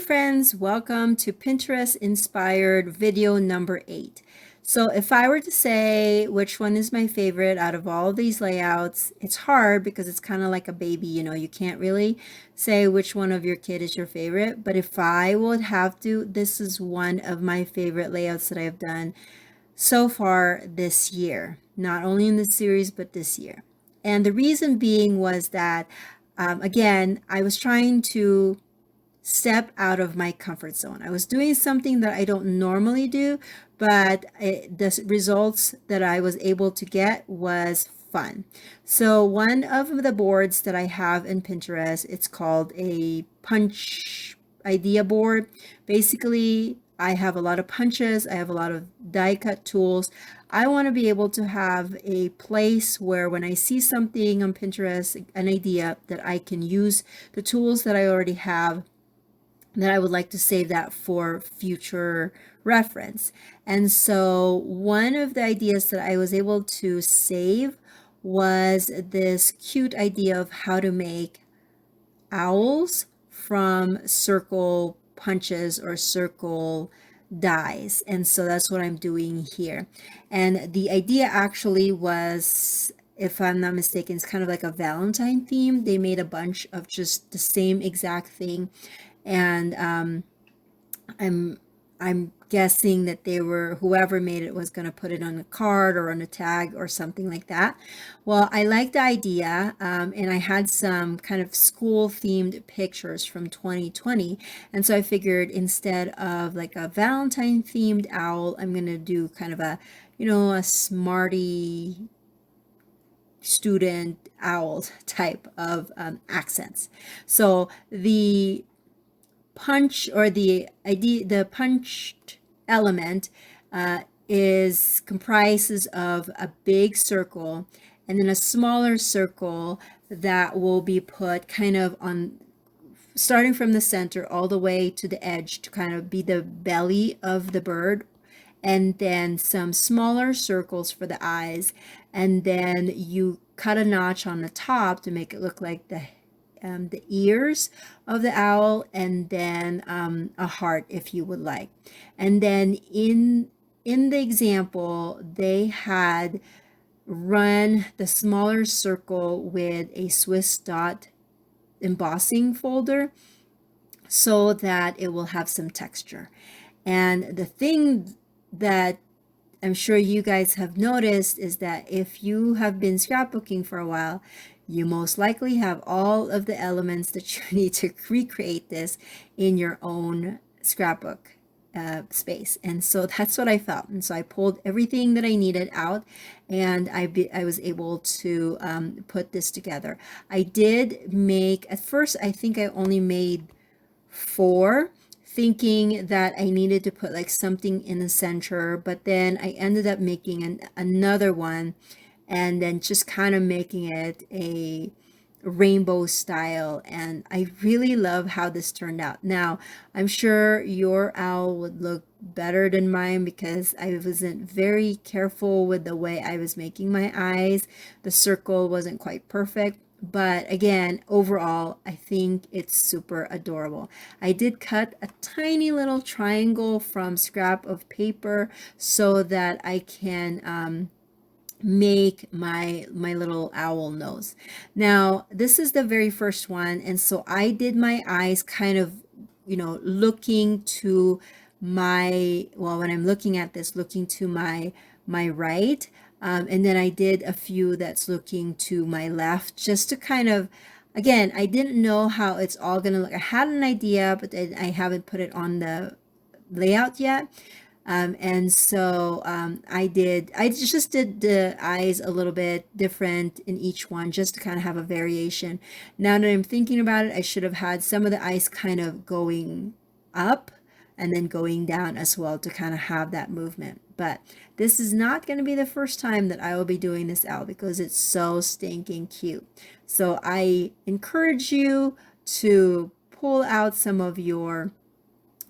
friends, welcome to Pinterest inspired video number 8. So if I were to say which one is my favorite out of all of these layouts, it's hard because it's kind of like a baby, you can't really say which one of your kid is your favorite. But if I would have to, this is one of my favorite layouts that I've done so far this year, not only in the series, but this year. And the reason being was that, again, I was trying to step out of my comfort zone. I was doing something that I don't normally do, but the results that I was able to get was fun. So one of the boards that I have in Pinterest, it's called a punch idea board. Basically, I have a lot of punches, I have a lot of die cut tools. I want to be able to have a place where when I see something on Pinterest, an idea, that I can use the tools that I already have, that I would like to save that for future reference. And so one of the ideas that I was able to save was this cute idea of how to make owls from circle punches or circle dies. And so that's what I'm doing here. And the idea actually was, if I'm not mistaken, it's kind of like a Valentine theme. They made a bunch of just the same exact thing. And I'm guessing that they were, whoever made it was going to put it on a card or on a tag or something like that. Well, I liked the idea, and I had some kind of school themed pictures from 2020, and so I figured instead of like a Valentine themed owl, I'm going to do kind of a, a smarty student owl type of accents. So the punch, or the idea, the punched element is comprises of a big circle and then a smaller circle that will be put kind of on, starting from the center all the way to the edge, to kind of be the belly of the bird, and then some smaller circles for the eyes, and then you cut a notch on the top to make it look like the ears of the owl, and then a heart if you would like. And then in the example, they had run the smaller circle with a Swiss dot embossing folder so that it will have some texture. And the thing that I'm sure you guys have noticed is that if you have been scrapbooking for a while, you most likely have all of the elements that you need to recreate this in your own scrapbook space. And so that's what I felt. And so I pulled everything that I needed out, and I was able to put this together. I did make, at first, I think I only made 4, thinking that I needed to put like something in the center, but then I ended up making another one, and then just kind of making it a rainbow style. And I really love how this turned out. Now, I'm sure your owl would look better than mine because I wasn't very careful with the way I was making my eyes. The circle wasn't quite perfect. But again, overall, I think it's super adorable. I did cut a tiny little triangle from scrap of paper so that I can make my little owl nose. Now, this is the very first one, and so I did my eyes kind of, looking to my, well, when I'm looking at this, looking to my right. And then I did a few that's looking to my left, just to kind of, again, I didn't know how it's all gonna look. I had an idea, but I haven't put it on the layout yet. And so I just did the eyes a little bit different in each one, just to kind of have a variation. Now that I'm thinking about it, I should have had some of the eyes kind of going up and then going down as well, to kind of have that movement. But this is not going to be the first time that I will be doing this out because it's so stinking cute. So I encourage you to pull out some of your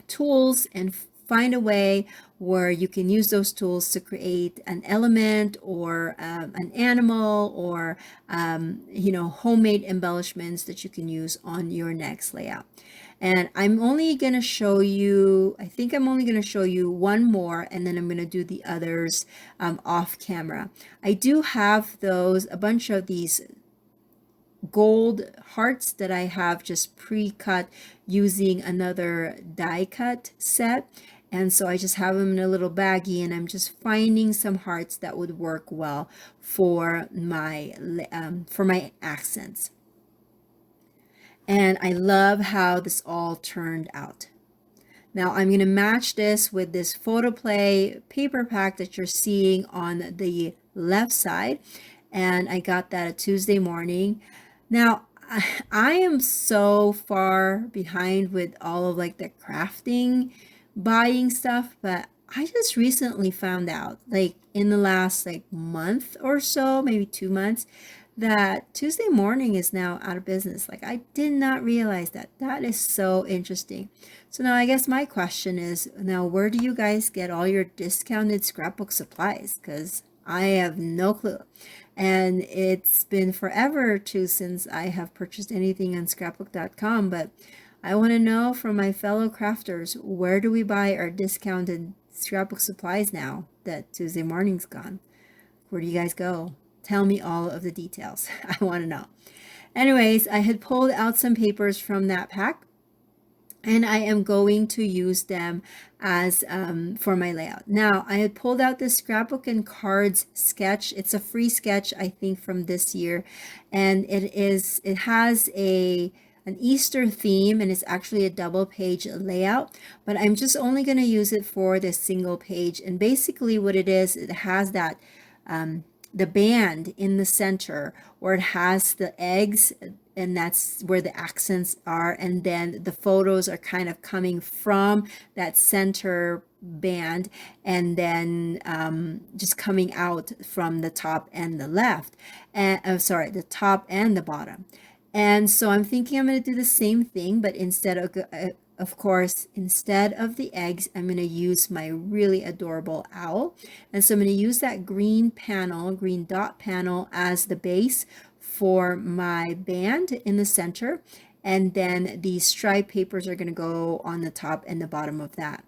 tools and find a way where you can use those tools to create an element or an animal, or homemade embellishments that you can use on your next layout. And I'm only going to show you, I think I'm only going to show you one more, and then I'm going to do the others off camera. I do have those, a bunch of these gold hearts that I have just pre-cut using another die cut set. And so I just have them in a little baggie, and I'm just finding some hearts that would work well for my accents. And I love how this all turned out. Now I'm going to match this with this Photoplay paper pack that you're seeing on the left side. And I got that a Tuesday morning. Now, I am so far behind with all of like the crafting buying stuff, but I just recently found out, like in the last like month or so, maybe 2 months, that Tuesday Morning is now out of business. Like I did not realize that. That is so interesting. So now I guess my question is, now where do you guys get all your discounted scrapbook supplies? Because I have no clue. And it's been forever too since I have purchased anything on scrapbook.com, but I want to know from my fellow crafters, where do we buy our discounted scrapbook supplies now that Tuesday Morning's gone? Where do you guys go? Tell me all of the details. I want to know. Anyways, I had pulled out some papers from that pack, and I am going to use them as for my layout. Now, I had pulled out this scrapbook and cards sketch. It's a free sketch, I think, from this year, and it has an Easter theme, and it's actually a double page layout, but I'm just only going to use it for this single page. And basically what it is, it has that the band in the center where it has the eggs, and that's where the accents are, and then the photos are kind of coming from that center band, and then just coming out from the top and the left, and sorry, the top and the bottom. And so I'm thinking I'm going to do the same thing, but instead of course, instead of the eggs, I'm going to use my really adorable owl. And so I'm going to use that green dot panel as the base for my band in the center. And then these stripe papers are going to go on the top and the bottom of that.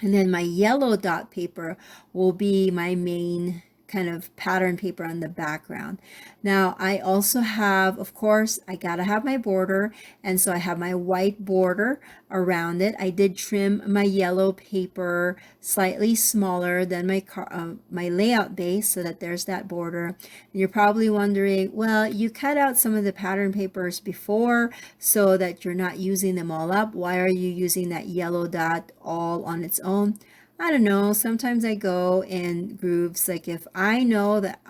And then my yellow dot paper will be my main kind of pattern paper on the background. Now I also have, of course, I gotta have my border, and so I have my white border around it. I did trim my yellow paper slightly smaller than my layout base so that there's that border. And you're probably wondering, well, you cut out some of the pattern papers before so that you're not using them all up. Why are you using that yellow dot all on its own? I don't know. Sometimes I go in grooves. Like if I know that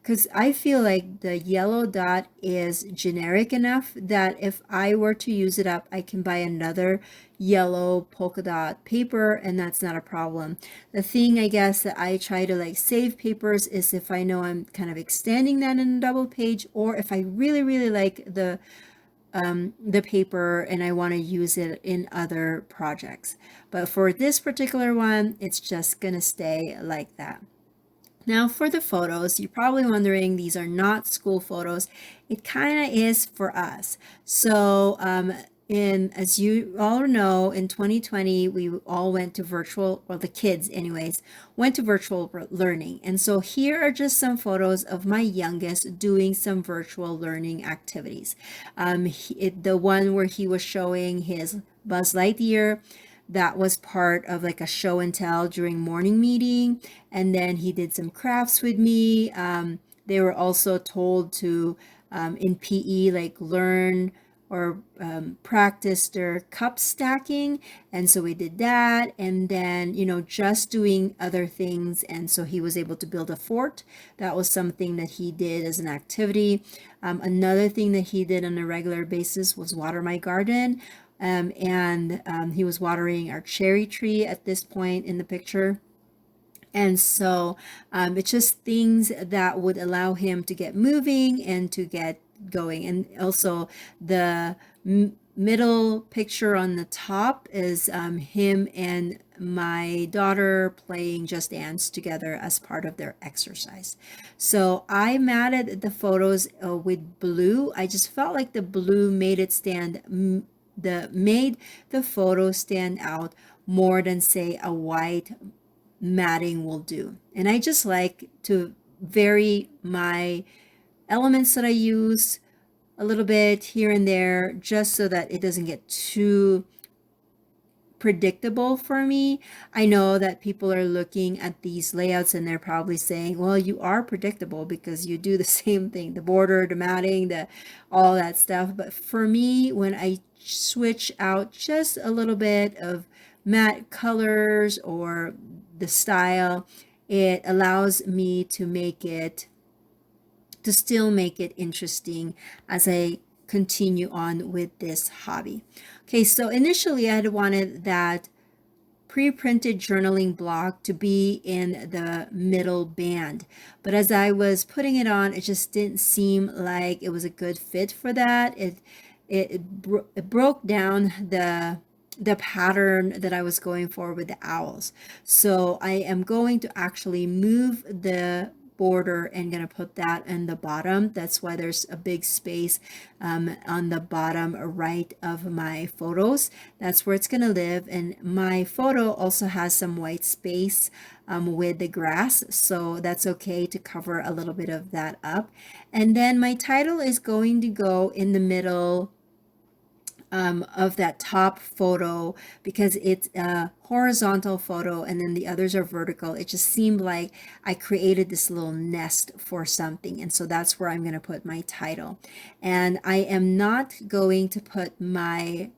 because I feel like the yellow dot is generic enough that if I were to use it up, I can buy another yellow polka dot paper, and that's not a problem. The thing I guess that I try to like save papers is if I know I'm kind of extending that in a double page, or if I really, really like the paper and I want to use it in other projects. But for this particular one, it's just going to stay like that. Now for the photos, you're probably wondering, these are not school photos. It kind of is for us. So as you all know, in 2020, we all went to virtual, well, the kids anyways, went to virtual learning. And so here are just some photos of my youngest doing some virtual learning activities. The one where he was showing his Buzz Lightyear, that was part of like a show and tell during morning meeting. And then he did some crafts with me. They were also told to, in PE, like learn or practice their cup stacking. And so we did that. And then, just doing other things. And so he was able to build a fort. That was something that he did as an activity. Another thing that he did on a regular basis was water my garden. He was watering our cherry tree at this point in the picture. And so it's just things that would allow him to get moving and to get going. And also the middle picture on the top is him and my daughter playing Just Dance together as part of their exercise. So I matted the photos with blue. I just felt like the blue made it stand made the photo stand out more than say a white matting will do. And I just like to vary my elements that I use a little bit here and there, just so that it doesn't get too predictable for me. I know that people are looking at these layouts and they're probably saying, well, you are predictable because you do the same thing, the border, the matting, the all that stuff. But for me, when I switch out just a little bit of matte colors or the style, it allows me to still make it interesting as I continue on with this hobby. Okay, so initially I had wanted that pre-printed journaling block to be in the middle band, but as I was putting it on, it just didn't seem like it was a good fit for that. It broke down the pattern that I was going for with the owls. So I am going to actually move the border and gonna put that in the bottom. That's why there's a big space on the bottom right of my photos. That's where it's gonna live. And my photo also has some white space with the grass, so that's okay to cover a little bit of that up. And then my title is going to go in the middle of that top photo because it's a horizontal photo and then the others are vertical. It just seemed like I created this little nest for something, and so that's where I'm going to put my title. And I am not going to put my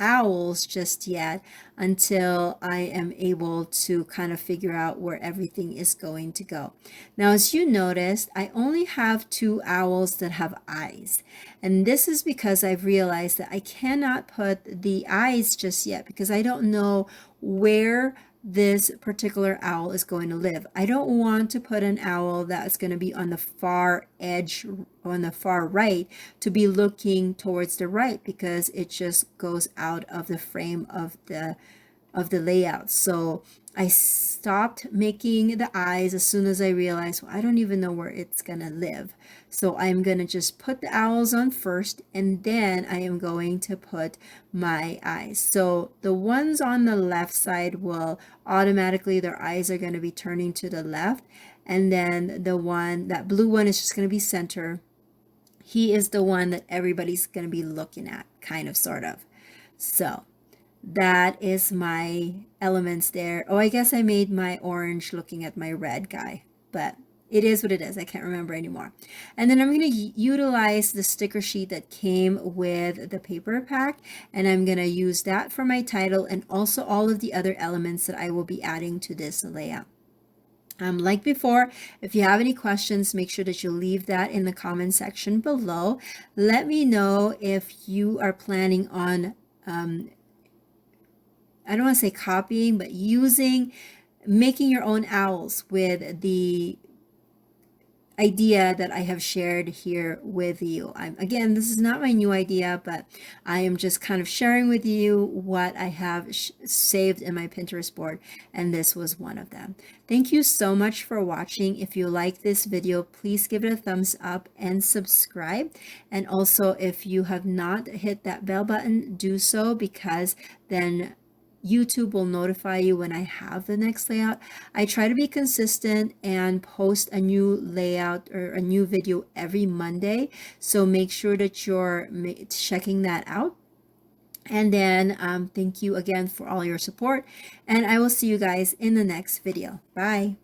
owls just yet until I am able to kind of figure out where everything is going to go. Now, as you noticed, I only have 2 owls that have eyes. And this is because I've realized that I cannot put the eyes just yet because I don't know where this particular owl is going to live. I don't want to put an owl that's going to be on the far edge, on the far right, to be looking towards the right because it just goes out of the frame of the layout. So I stopped making the eyes as soon as I realized, well, I don't even know where it's gonna live. So I'm gonna just put the owls on first, and then I am going to put my eyes. So the ones on the left side will automatically, their eyes are gonna be turning to the left. And then that blue one is just gonna be center. He is the one that everybody's gonna be looking at, kind of, sort of. So that is my elements there. Oh, I guess I made my orange looking at my red guy, but it is what it is. I can't remember anymore. And then I'm going to utilize the sticker sheet that came with the paper pack, and I'm going to use that for my title and also all of the other elements that I will be adding to this layout. Like before, if you have any questions, make sure that you leave that in the comment section below. Let me know if you are planning on I don't want to say copying, but making your own owls with the idea that I have shared here with you. Again, this is not my new idea, but I am just kind of sharing with you what I have saved in my Pinterest board, and this was one of them. Thank you so much for watching. If you like this video, please give it a thumbs up and subscribe. And also, if you have not hit that bell button, do so, because then YouTube will notify you when I have the next layout. I try to be consistent and post a new layout or a new video every Monday, so make sure that you're checking that out. And then thank you again for all your support, and I will see you guys in the next video. Bye.